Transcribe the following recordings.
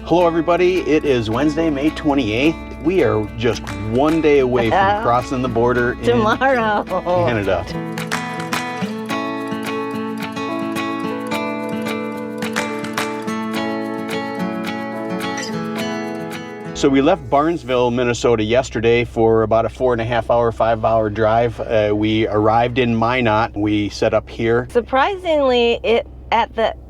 Hello everybody, it is Wednesday, May 28th. We are just one day away from crossing the border tomorrow in Canada. So we left Barnesville, Minnesota yesterday for about a 4.5 hour, 5 hour drive. We arrived in Minot. We set up here. Surprisingly,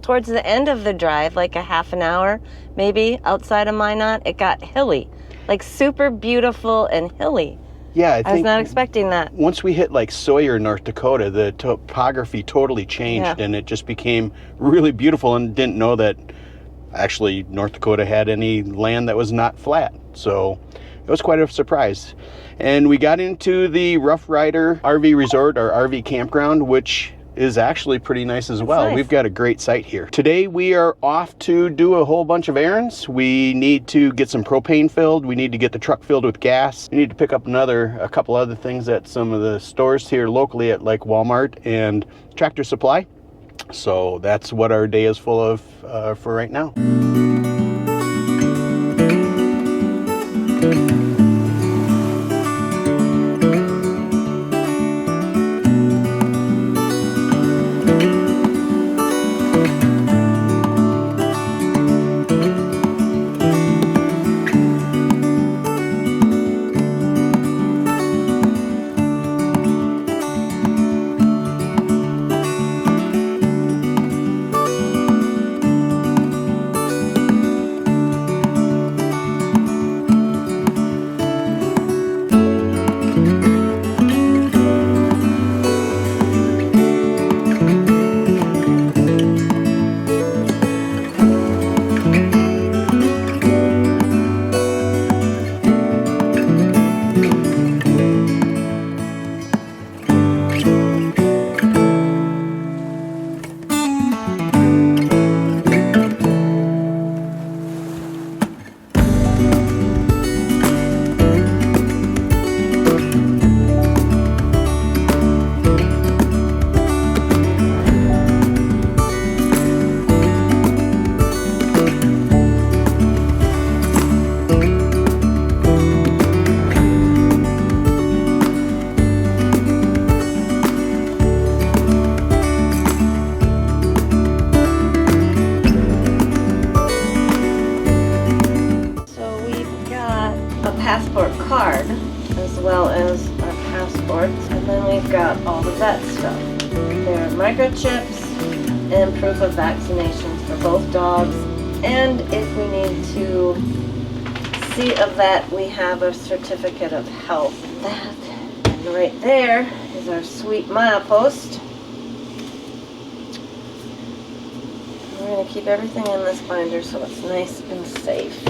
towards the end of the drive, like a half an hour, maybe outside of Minot, it got hilly, like super beautiful and hilly. Yeah, I was not expecting that. Once we hit like Sawyer, North Dakota, the topography totally changed and it just became really beautiful, and didn't know that actually North Dakota had any land that was not flat. So it was quite a surprise. And we got into the Rough Rider RV Resort, or RV campground, which is actually pretty nice as well. Nice. We've got a great site here. Today we are off to do a whole bunch of errands. We need to get some propane filled. We need to get the truck filled with gas. We need to pick up a couple other things at some of the stores here locally at like Walmart and Tractor Supply. So that's what our day is full of for right now. Passport card as well as our passports, and then we've got all the vet stuff. There are microchips and proof of vaccinations for both dogs, and if we need to see a vet, we have a certificate of health. That, and right there is our sweet milepost. We're going to keep everything in this binder so it's nice and safe.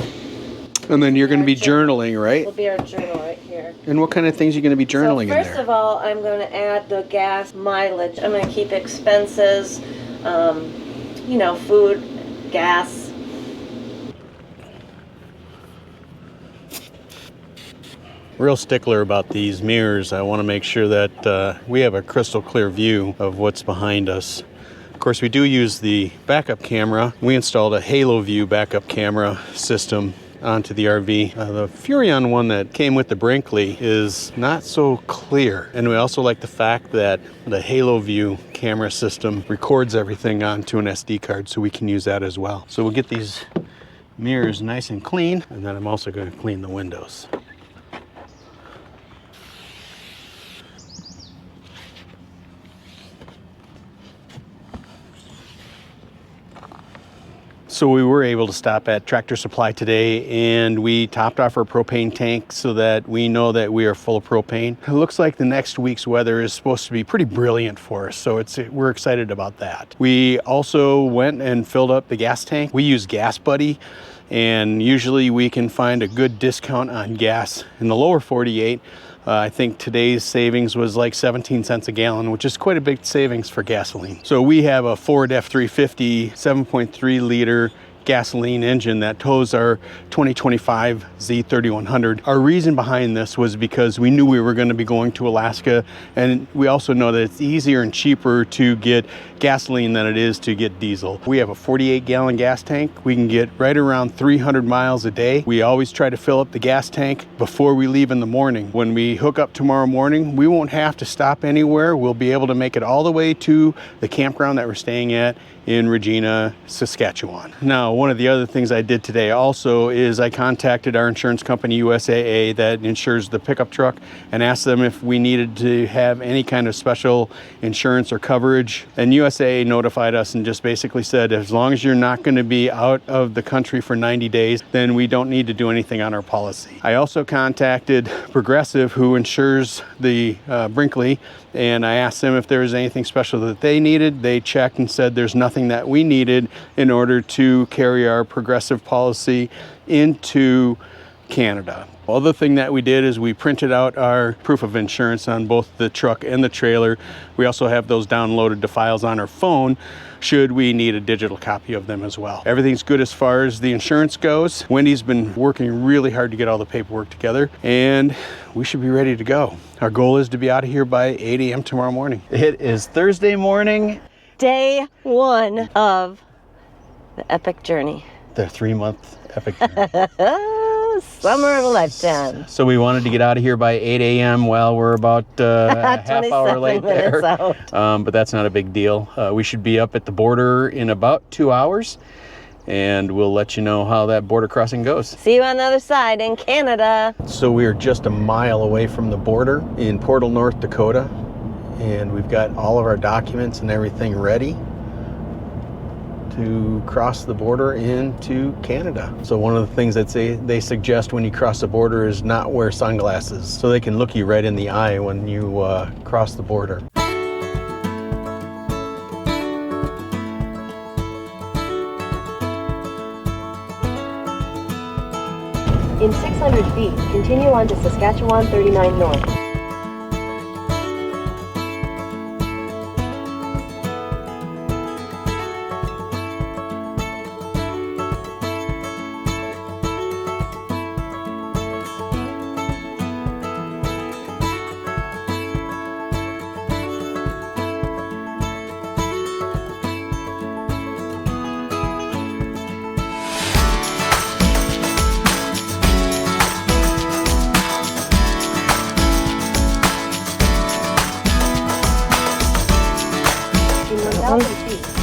And then you're going to be journaling, right? Will be our journal right here. And what kind of things are you going to be journaling in there? First of all, I'm going to add the gas mileage. I'm going to keep expenses, food, gas. Real stickler about these mirrors. I want to make sure that we have a crystal clear view of what's behind us. Of course, we do use the backup camera. We installed a Halo View backup camera system onto the RV. The Furrion one that came with the Brinkley is not so clear, and we also like the fact that the Halo View camera system records everything onto an SD card, so we can use that as well. So we'll get these mirrors nice and clean, and then I'm also going to clean the windows. So we were able to stop at Tractor Supply today, and we topped off our propane tank so that we know that we are full of propane. It looks like the next week's weather is supposed to be pretty brilliant for us, so we're excited about that. We also went and filled up the gas tank. We use Gas Buddy, and usually we can find a good discount on gas in the lower 48. I think today's savings was like 17 cents a gallon, which is quite a big savings for gasoline. So we have a Ford F-350 7.3 liter gasoline engine that tows our 2025 Z3100. Our reason behind this was because we knew we were going to be going to Alaska, and we also know that it's easier and cheaper to get gasoline than it is to get diesel. We have a 48-gallon gas tank. We can get right around 300 miles a day. We always try to fill up the gas tank before we leave in the morning. When we hook up tomorrow morning, we won't have to stop anywhere. We'll be able to make it all the way to the campground that we're staying at in Regina, Saskatchewan. Now, one of the other things I did today also is I contacted our insurance company, USAA, that insures the pickup truck, and asked them if we needed to have any kind of special insurance or coverage. And USAA notified us and just basically said, as long as you're not going to be out of the country for 90 days, then we don't need to do anything on our policy. I also contacted Progressive, who insures the Brinkley, and I asked them if there was anything special that they needed. They checked and said there's nothing that we needed in order to carry our Progressive policy into Canada. Other thing that we did is we printed out our proof of insurance on both the truck and the trailer. We also have those downloaded to files on our phone should we need a digital copy of them as well. Everything's good as far as the insurance goes. Wendy's been working really hard to get all the paperwork together, and we should be ready to go. Our goal is to be out of here by 8 a.m. tomorrow morning. It is Thursday morning. Day 1 of the epic journey. The 3-month epic journey. Summer of a lifetime. So we wanted to get out of here by 8 a.m. Well, we're about a half hour late there. But that's not a big deal. We should be up at the border in about 2 hours, and we'll let you know how that border crossing goes. See you on the other side in Canada. So we are just a mile away from the border in Portal, North Dakota, and we've got all of our documents and everything ready to cross the border into Canada. So one of the things that they suggest when you cross the border is not wear sunglasses, so they can look you right in the eye when you cross the border. In 600 feet, continue on to Saskatchewan 39 North.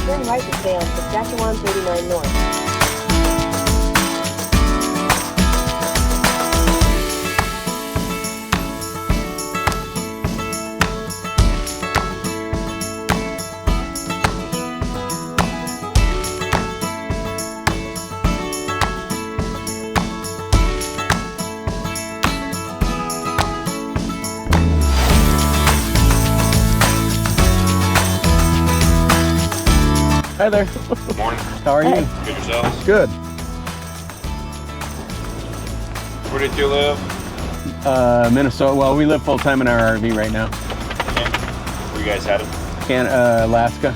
Turn right to stay on Saskatchewan 39 North. Hi there. Good morning. How are you? Good yourselves? Good. Where did you live? Minnesota. Well, we live full time in our RV right now. Okay. Where you guys headed? Alaska.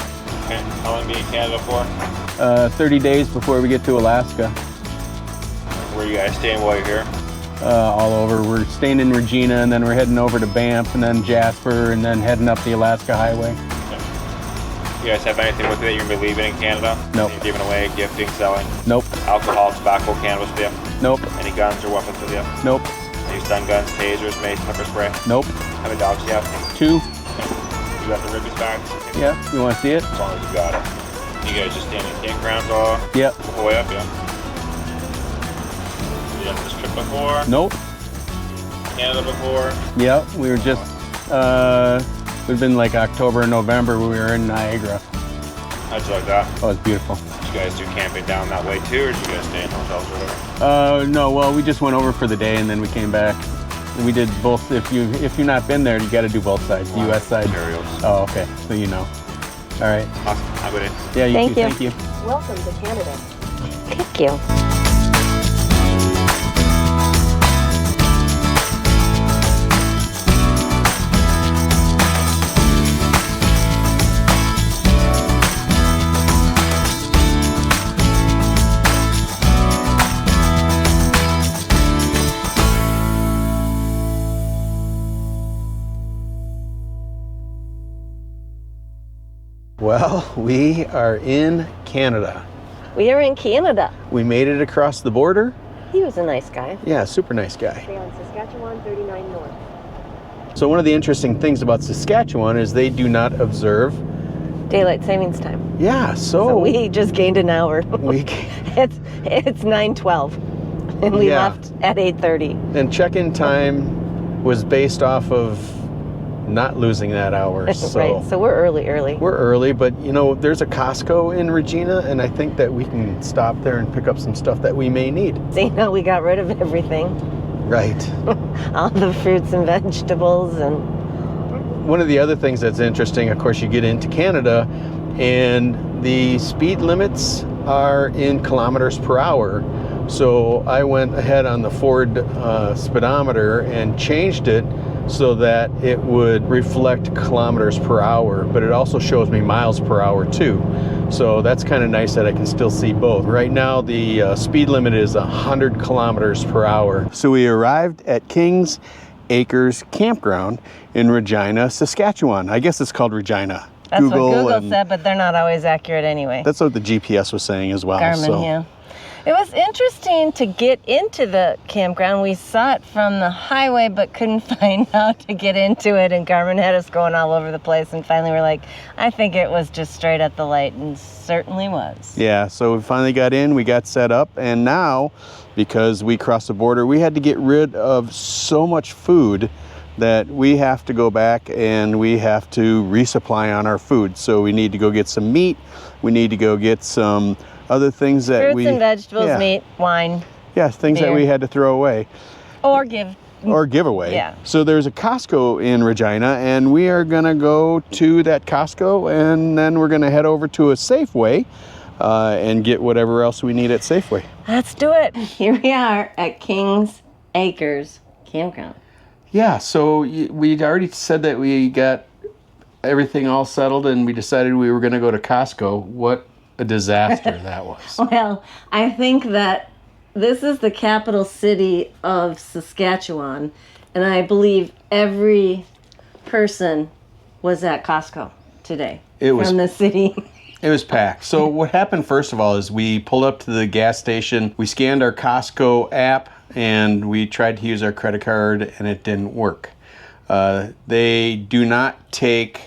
Okay. How long be in Canada for? 30 days before we get to Alaska. Where you guys staying while you're here? All over. We're staying in Regina, and then we're heading over to Banff, and then Jasper, and then heading up the Alaska Highway. You guys have anything with you that you're going to be leaving in Canada? Nope. Anything giving away, gifting, selling? Nope. Alcohol, tobacco, cannabis with you? Nope. Any guns or weapons with you? Nope. Any stun guns, tasers, mace, pepper spray? Nope. How many dogs do you have? 2. You got the ribbons back? Yeah. You want to see it? As long as you got it. You guys just staying in campgrounds all Yep. the whole way up, yeah? You done this trip before? Nope. Canada before? Yep. We were just, we've been like October and November. We were in Niagara. How'd you like that? Oh, it's beautiful. Did you guys do camping down that way too, or did you guys stay in hotels or whatever? No, well, we just went over for the day and then we came back. And we did both. If you've not been there, you got to do both sides. The U.S. side. Ontario's. Oh, okay. So you know. All right. Awesome. Have a good day. Yeah. You Thank too. you. Thank you. Welcome to Canada. Thank you. Well, we are in Canada. We are in Canada. We made it across the border. He was a nice guy. Yeah, super nice guy. Stay on Saskatchewan 39 North. So one of the interesting things about Saskatchewan is they do not observe Daylight savings time. Yeah, So we just gained an hour. It's 9:12, and we left at 8:30. And check-in time was based off of not losing that hour. So Right, so we're early. we're early, but you know, there's a Costco in Regina, and I think that we can stop there and pick up some stuff that we may need. See, now we got rid of everything. Right. All the fruits and vegetables and... One of the other things that's interesting, of course, you get into Canada, and the speed limits are in kilometers per hour. So I went ahead on the Ford speedometer and changed it so that it would reflect kilometers per hour, but it also shows me miles per hour too. So that's kind of nice that I can still see both. Right now the speed limit is 100 kilometers per hour. So we arrived at Kings Acres Campground in Regina, Saskatchewan. I guess it's called Regina. That's what Google said, but they're not always accurate anyway. That's what the GPS was saying as well. Garmin, yeah. It was interesting to get into the campground. We saw it from the highway, but couldn't find how to get into it, and Garmin had us going all over the place, and finally we're like, I think it was just straight at the light, and certainly was. Yeah, so we finally got in, we got set up, and now, because we crossed the border, we had to get rid of so much food that we have to go back and we have to resupply on our food. So we need to go get some meat, we need to go get some other things that Fruits and vegetables, meat, wine. Yeah, things beer. that we had to throw away. Or give. Or give away. Yeah. So there's a Costco in Regina, and we are gonna go to that Costco, and then we're gonna head over to a Safeway and get whatever else we need at Safeway. Let's do it. Here we are at Kings Acres Campground. Yeah, so we'd already said that we got everything all settled, and we decided we were gonna go to Costco. What a disaster that was. Well, I think that this is the capital city of Saskatchewan, and I believe every person was at Costco today from the city. It was packed. So what happened first of all is we pulled up to the gas station, we scanned our Costco app, and we tried to use our credit card, and it didn't work. They do not take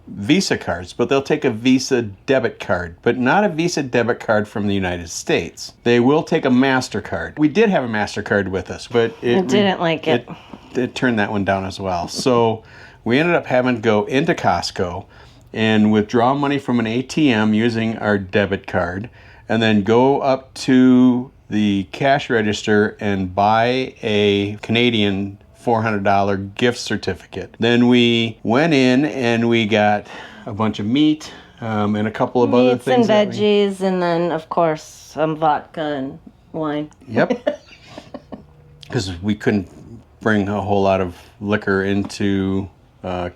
Visa cards, but they'll take a Visa debit card, but not a Visa debit card from the United States. They will take a MasterCard. We did have a MasterCard with us, but it didn't like it. It turned that one down as well. So we ended up having to go into Costco and withdraw money from an ATM using our debit card, and then go up to the cash register and buy a Canadian $400 gift certificate. Then we went in and we got a bunch of meat and a couple of other things. Meats and veggies, and then of course some vodka and wine. Yep. Because we couldn't bring a whole lot of liquor into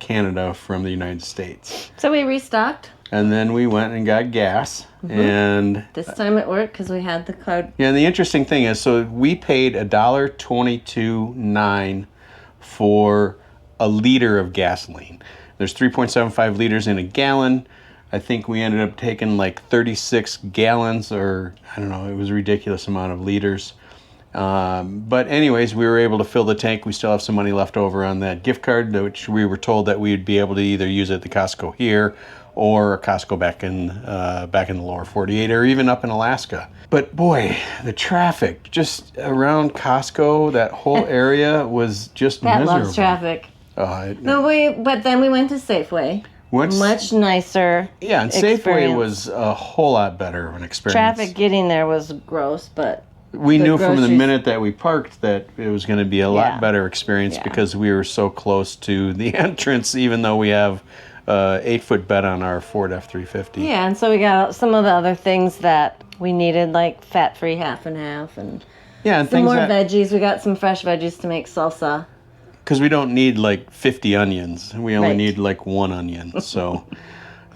Canada from the United States. So we restocked. And then we went and got gas. And this time it worked because we had the card. Yeah, and the interesting thing is, so we paid $1.22.9 for a liter of gasoline. There's 3.75 liters in a gallon. I think we ended up taking like 36 gallons, or I don't know, it was a ridiculous amount of liters. But anyways, we were able to fill the tank. We still have some money left over on that gift card, which we were told that we would be able to either use at the Costco here or a Costco back in the lower 48, or even up in Alaska. But boy, the traffic just around Costco, that whole area was just miserable. Loves traffic. But then we went to Safeway. Much nicer. Yeah, and Safeway was a whole lot better of an experience. Traffic getting there was gross, but we knew from the minute that we parked that it was going to be a lot better experience because we were so close to the entrance, even though we have 8-foot bed on our Ford F-350. Yeah, and so we got some of the other things that we needed, like fat-free half and half, and some more veggies. We got some fresh veggies to make salsa. Because we don't need like 50 onions. We only need like 1 onion. So,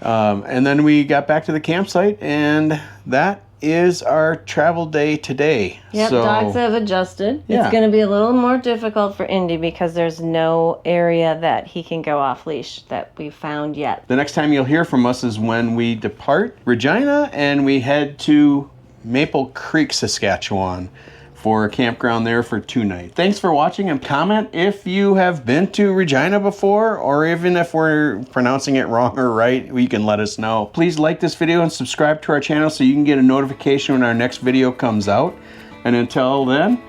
and then we got back to the campsite, and that is our travel day today. Yep, So, dogs have adjusted. Yeah. It's going to be a little more difficult for Indy because there's no area that he can go off leash that we found yet. the next time you'll hear from us is when we depart Regina and we head to Maple Creek, Saskatchewan for a campground there for 2 nights. Thanks for watching, and comment if you have been to Regina before, or even if we're pronouncing it wrong or right, you can let us know. Please like this video and subscribe to our channel so you can get a notification when our next video comes out. And until then,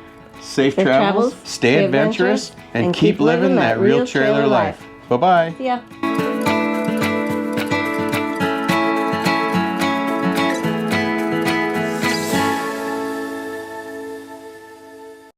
safe travels, stay adventurous, and keep living that real trailer life. Bye-bye. Yeah.